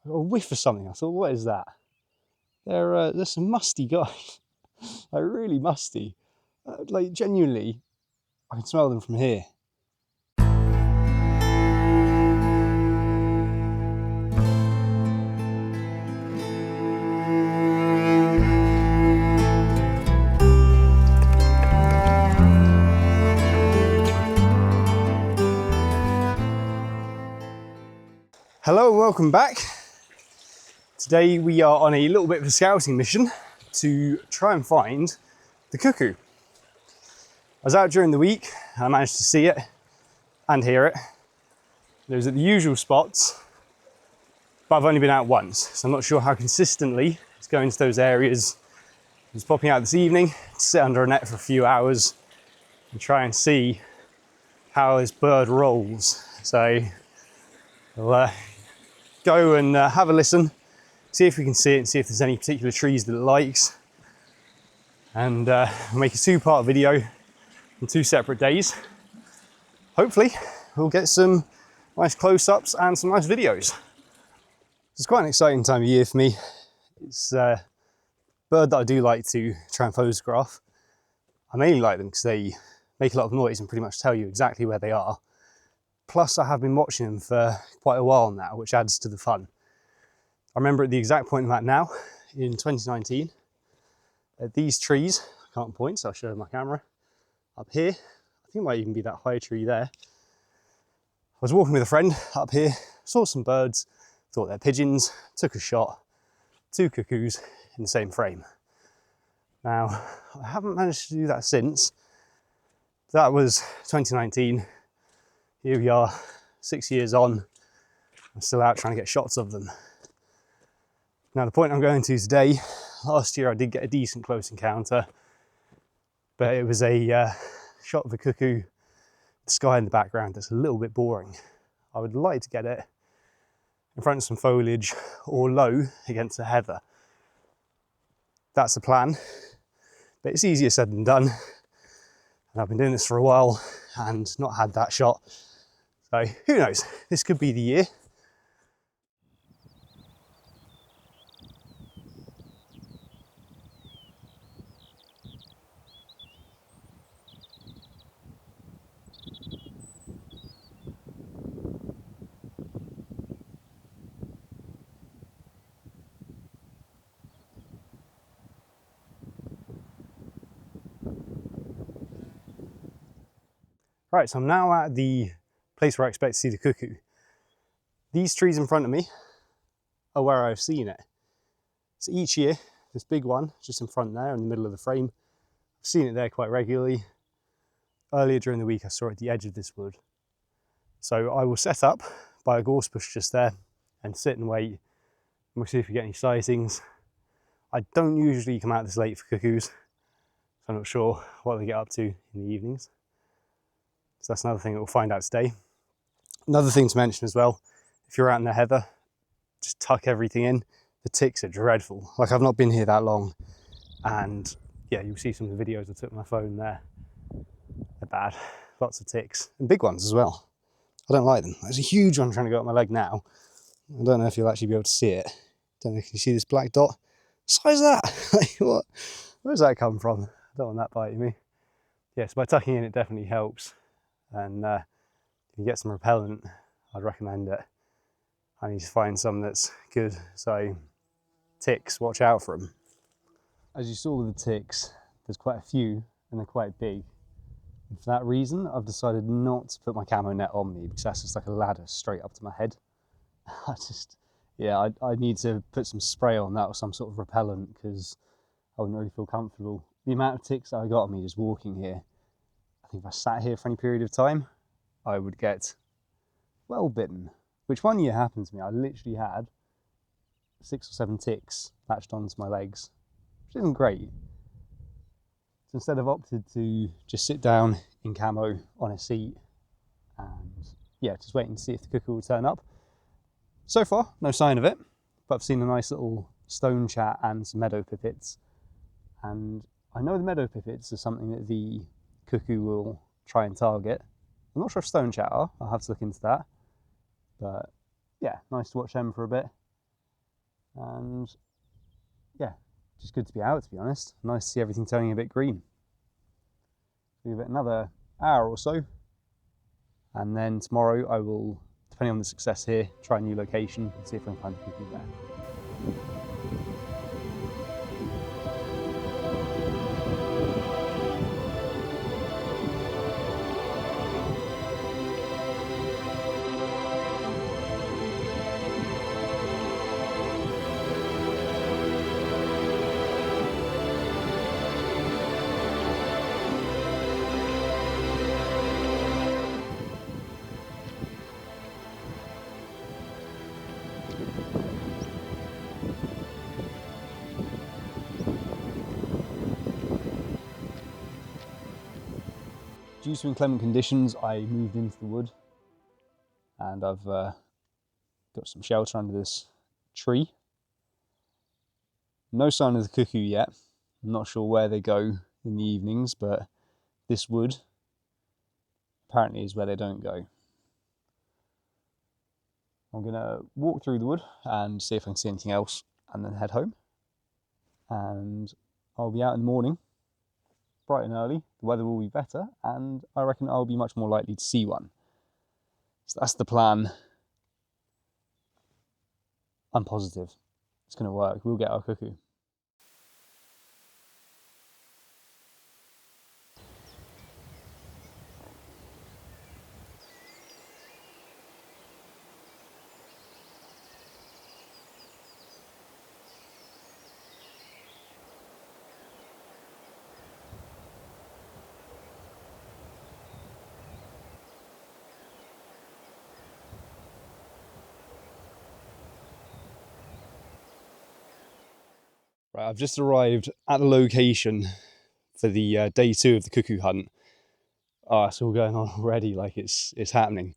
I got a whiff of something. I thought, what is that? They're some musty guys. Like really musty. Like genuinely, I can smell them from here. Hello and welcome back. Today we are on a little bit of a scouting mission to try and find the cuckoo. I was out during the week and I managed to see it and hear it. It was at the usual spots, but I've only been out once, so I'm not sure how consistently it's going to those areas. I was popping out this evening to sit under a net for a few hours and try and see how this bird rolls. So we'll go and have a listen, see if we can see it and see if there's any particular trees that it likes. And make a two-part video in 2 separate days. Hopefully we'll get some nice close-ups and some nice videos. It's quite an exciting time of year for me. It's a bird that I do like to try and photograph. I mainly like them because they make a lot of noise and pretty much tell you exactly where they are. Plus I have been watching them for quite a while now, which adds to the fun. I remember at the exact point I'm at now, in 2019, at these trees, I can't point so I'll show my camera, up here, I think it might even be that high tree there. I was walking with a friend up here, saw some birds, thought they're pigeons, took a shot, 2 cuckoos in the same frame. Now, I haven't managed to do that since. That was 2019. Here we are, 6 years on, I'm still out trying to get shots of them. Now the point I'm going to today, last year I did get a decent close encounter, but it was a shot of a cuckoo, the sky in the background that's a little bit boring. I would like to get it in front of some foliage or low against the heather. That's the plan, but it's easier said than done. And I've been doing this for a while and not had that shot. So who knows, this could be the year. Right, so I'm now at the place where I expect to see the cuckoo. These trees in front of me are where I've seen it. So each year, this big one just in front there in the middle of the frame, I've seen it there quite regularly. Earlier during the week I saw it at the edge of this wood. So I will set up by a gorse bush just there and sit and wait, and we'll see if we get any sightings. I don't usually come out this late for cuckoos, so I'm not sure what they get up to in the evenings. So that's another thing that we'll find out today. Another thing to mention as well, if you're out in the heather, just tuck everything in. The ticks are dreadful. Like, I've not been here that long, and yeah, you'll see some of the videos I took on my phone there. They're bad, lots of ticks, and big ones as well. I don't like them. There's a huge one trying to go up my leg now. I don't know if you'll actually be able to see it. Don't know if you can see this black dot. What size is that? Like, what? Where's that come from? I don't want that biting me. Yeah, so by tucking in it definitely helps. And if you get some repellent, I'd recommend it. I need to find some that's good. So ticks, watch out for them. As you saw with the ticks, there's quite a few and they're quite big. And for that reason, I've decided not to put my camo net on me because that's just like a ladder straight up to my head. I need to put some spray on that or some sort of repellent because I wouldn't really feel comfortable. The amount of ticks that I got on me just walking here, I think if I sat here for any period of time, I would get well bitten. Which one year happened to me, I literally had 6 or 7 ticks latched onto my legs, which isn't great. So instead I've opted to just sit down in camo on a seat and yeah, just waiting to see if the cuckoo will turn up. So far, no sign of it, but I've seen a nice little stone chat and some meadow pipits. And I know the meadow pipits are something that the cuckoo will try and target. I'm not sure if stone chat are, I'll have to look into that. But yeah, nice to watch them for a bit. And yeah, just good to be out, to be honest. Nice to see everything turning a bit green. Give it another hour or so, and then tomorrow I will, depending on the success here, try a new location and see if I can find the cuckoo there. Due to inclement conditions, I moved into the wood, and I've got some shelter under this tree. No sign of the cuckoo yet. I'm not sure where they go in the evenings, but this wood apparently is where they don't go. I'm going to walk through the wood and see if I can see anything else, and then head home. And I'll be out in the morning, bright and early. The weather will be better, and I reckon I'll be much more likely to see one. So that's the plan. I'm positive it's going to work. We'll get our cuckoo. Right, I've just arrived at the location for the day 2 of the cuckoo hunt. Oh, it's all going on already, like it's happening.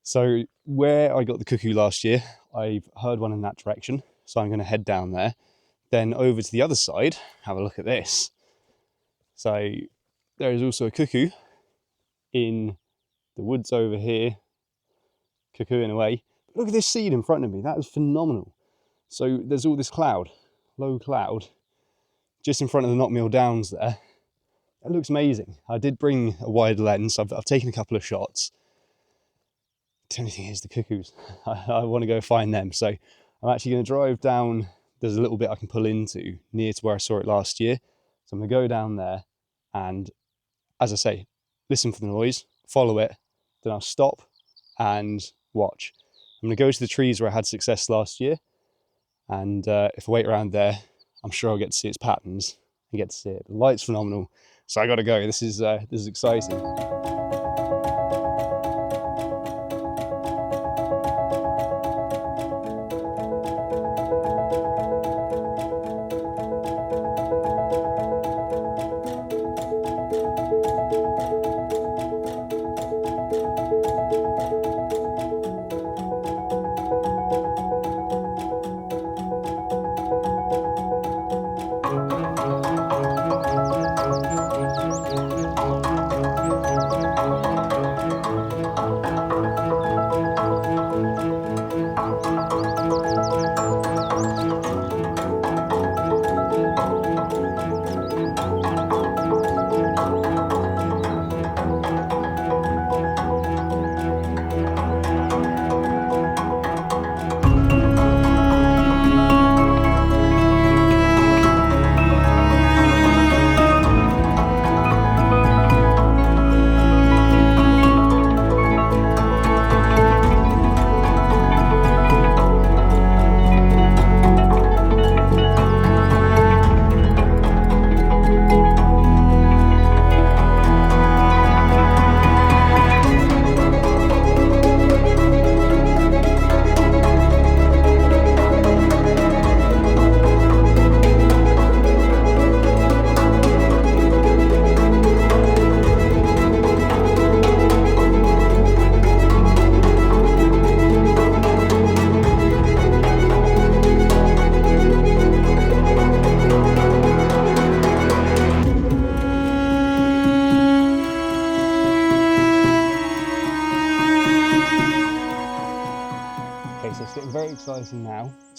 So where I got the cuckoo last year, I've heard one in that direction, so I'm going to head down there. Then over to the other side, have a look at this. So there is also a cuckoo in the woods over here, cuckooing away. Look at this seed in front of me, that is phenomenal. So there's all this cloud, low cloud, just in front of the Knockmill Downs there. That looks amazing. I did bring a wide lens, I've taken a couple of shots. The only thing is the cuckoos. I want to go find them. So I'm actually going to drive down, there's a little bit I can pull into near to where I saw it last year. So I'm going to go down there and, as I say, listen for the noise, follow it, then I'll stop and watch. I'm going to go to the trees where I had success last year, and if I wait around there, I'm sure I'll get to see its patterns and get to see it. The light's phenomenal, so I got to go. This is exciting.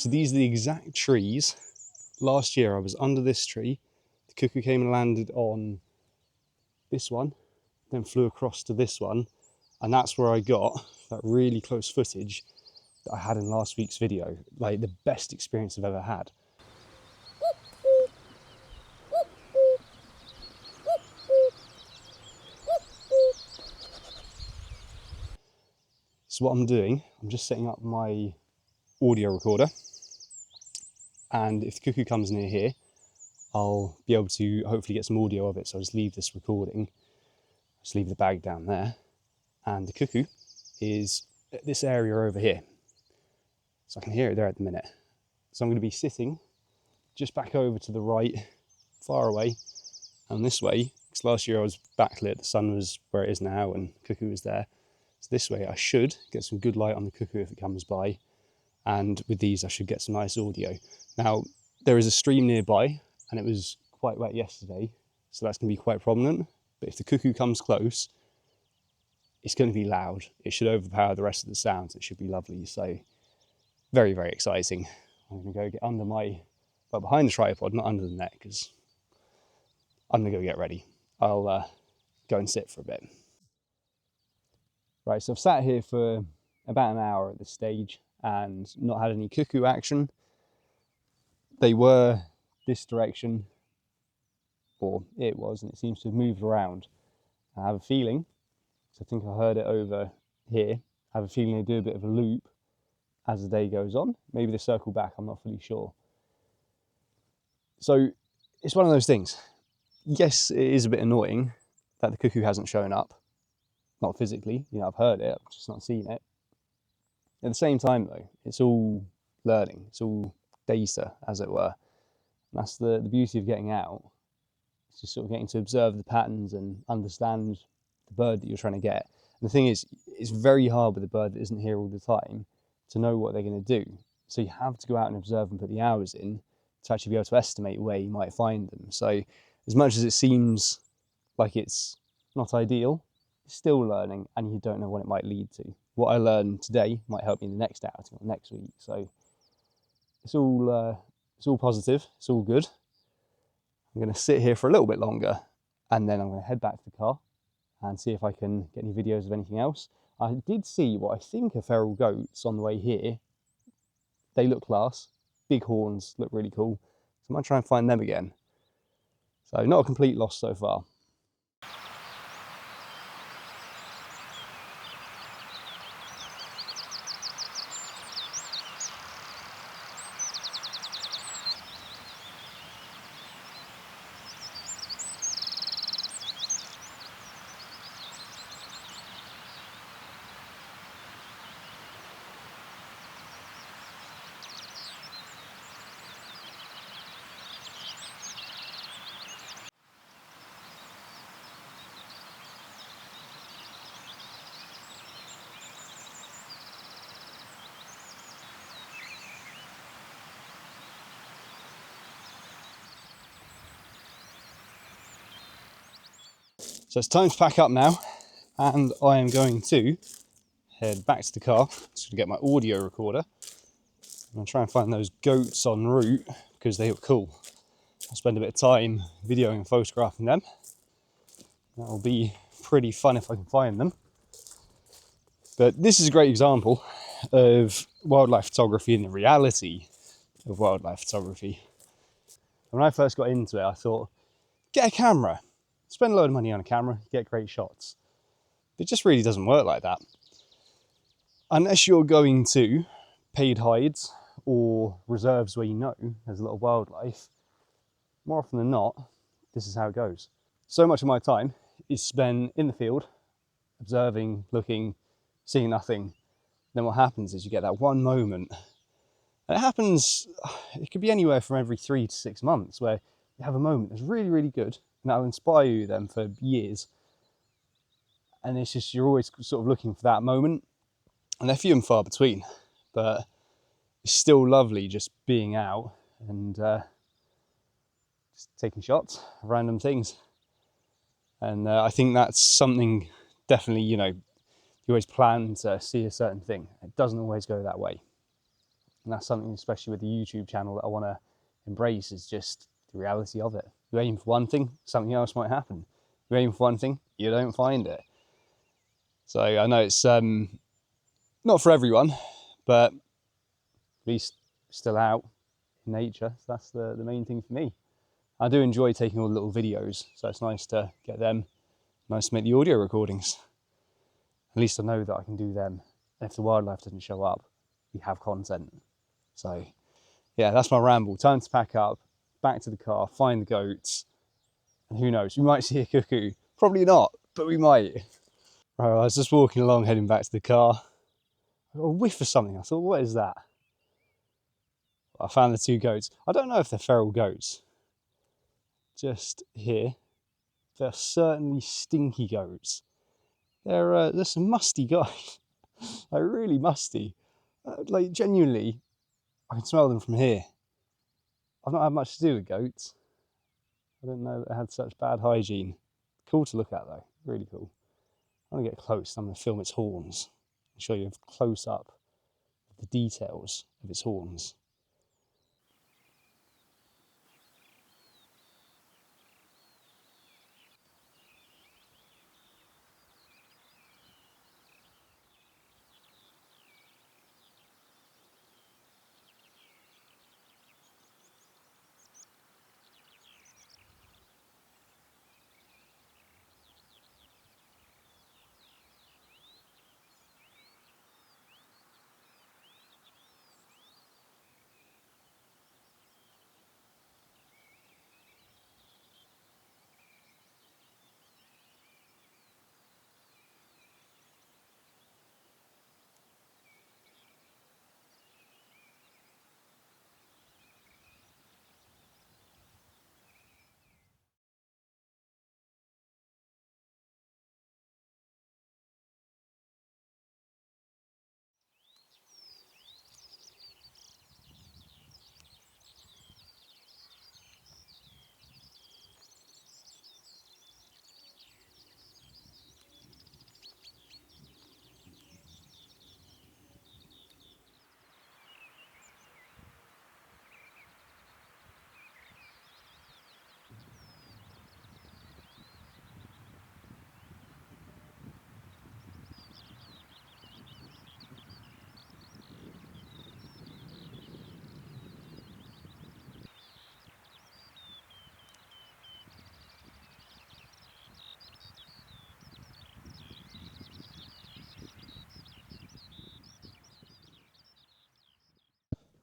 So these are the exact trees. Last year I was under this tree. The cuckoo came and landed on this one, then flew across to this one. And that's where I got that really close footage that I had in last week's video. Like the best experience I've ever had. So what I'm doing, I'm just setting up my audio recorder. And if the cuckoo comes near here, I'll be able to hopefully get some audio of it. So I'll just leave this recording, just leave the bag down there. And the cuckoo is at this area over here. So I can hear it there at the minute. So I'm going to be sitting just back over to the right, far away, and this way, because last year I was backlit, the sun was where it is now and cuckoo was there. So this way I should get some good light on the cuckoo if it comes by. And with these I should get some nice audio. Now, there is a stream nearby and it was quite wet yesterday, so that's going to be quite prominent. But if the cuckoo comes close, it's going to be loud. It should overpower the rest of the sounds. It should be lovely. So very, very exciting. I'm going to go get under my, well, behind the tripod, not under the net, because I'm going to go get ready. I'll go and sit for a bit. Right, so I've sat here for about an hour at this stage and not had any cuckoo action. They were this direction, or it was, and it seems to have moved around. I have a feeling, so I think I heard it over here, I have a feeling they do a bit of a loop as the day goes on. Maybe they circle back, I'm not fully sure. So it's one of those things. Yes, it is a bit annoying that the cuckoo hasn't shown up. Not physically, you know, I've heard it, I've just not seen it. At the same time though, it's all learning, it's all data, as it were. And that's the beauty of getting out. It's just sort of getting to observe the patterns and understand the bird that you're trying to get. And the thing is, it's very hard with a bird that isn't here all the time to know what they're going to do. So you have to go out and observe and put the hours in to actually be able to estimate where you might find them. So as much as it seems like it's not ideal, it's still learning and you don't know what it might lead to. What I learn today might help me in the next outing or next week. So it's all positive, it's all good. I'm going to sit here for a little bit longer and then I'm going to head back to the car and see if I can get any videos of anything else. I did see what I think are feral goats on the way here. They look class, big horns, look really cool. So I'm going to try and find them again. So not a complete loss so far. So it's time to pack up now, and I am going to head back to the car to get my audio recorder. I'm going to try and find those goats en route because they look cool. I'll spend a bit of time videoing and photographing them. That'll be pretty fun if I can find them. But this is a great example of wildlife photography and the reality of wildlife photography. When I first got into it, I thought, get a camera. Spend a load of money on a camera, get great shots. It just really doesn't work like that. Unless you're going to paid hides or reserves where you know there's a lot of wildlife, more often than not, this is how it goes. So much of my time is spent in the field, observing, looking, seeing nothing. Then what happens is you get that one moment. And it happens, it could be anywhere from every 3 to 6 months where you have a moment that's really, really good. And that'll inspire you then for years. And it's just, you're always sort of looking for that moment. And they're few and far between. But it's still lovely just being out and just taking shots of random things. And I think that's something definitely, you know, you always plan to see a certain thing. It doesn't always go that way. And that's something, especially with the YouTube channel, that I want to embrace, is just the reality of it. You aim for one thing, something else might happen. You aim for one thing, you don't find it. So I know it's not for everyone, but at least still out in nature. So that's the main thing for me. I do enjoy taking all the little videos, so it's nice to get them, nice to make the audio recordings. At least I know that I can do them. And if the wildlife doesn't show up, we have content. So yeah, that's my ramble. Time to pack up, back to the car, find the goats, and who knows, we might see a cuckoo. Probably not, but we might. Right, I was just walking along, heading back to the car. I got a whiff of something. I thought, what is that? I found the 2 goats. I don't know if they're feral goats. Just here, they're certainly stinky goats. They're some musty guys. They're really musty. Like, genuinely, I can smell them from here. I've not had much to do with goats. I didn't know that they had such bad hygiene. Cool to look at though, really cool. I want to get close. I'm going to film its horns and show you a close up of the details of its horns.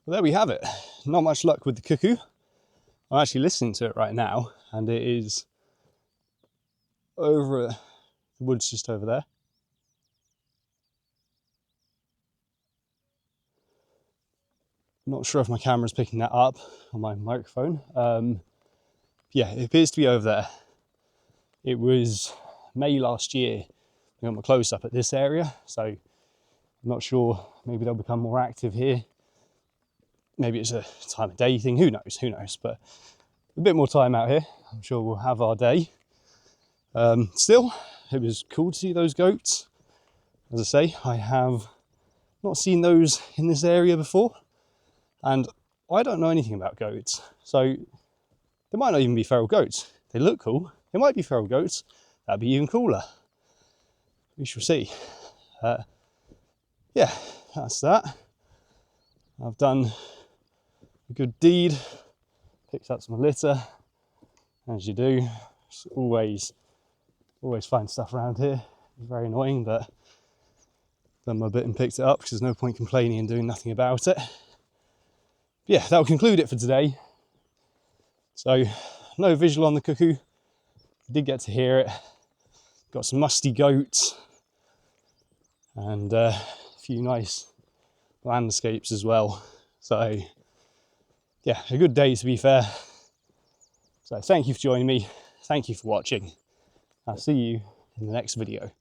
Well, there we have it. Not much luck with the cuckoo. I'm actually listening to it right now, and it is over the woods just over there. Not sure if my camera's picking that up on my microphone. Yeah, it appears to be over there. It was May last year. I got my close up at this area, so I'm not sure. Maybe they'll become more active here. Maybe it's a time of day thing. Who knows? Who knows? But a bit more time out here, I'm sure we'll have our day. Still, it was cool to see those goats. As I say, I have not seen those in this area before, and I don't know anything about goats, so they might not even be feral goats. They look cool. They might be feral goats. That'd be even cooler. We shall see. Yeah, that's that. I've done a good deed. Picked up some litter, as you do. Just always find stuff around here. It's very annoying, but done my bit and picked it up because there's no point complaining and doing nothing about it. Yeah, that will conclude it for today. So, no visual on the cuckoo. Did get to hear it. Got some musty goats and a few nice landscapes as well. So, yeah, a good day to be fair. So, thank you for joining me. Thank you for watching. I'll see you in the next video.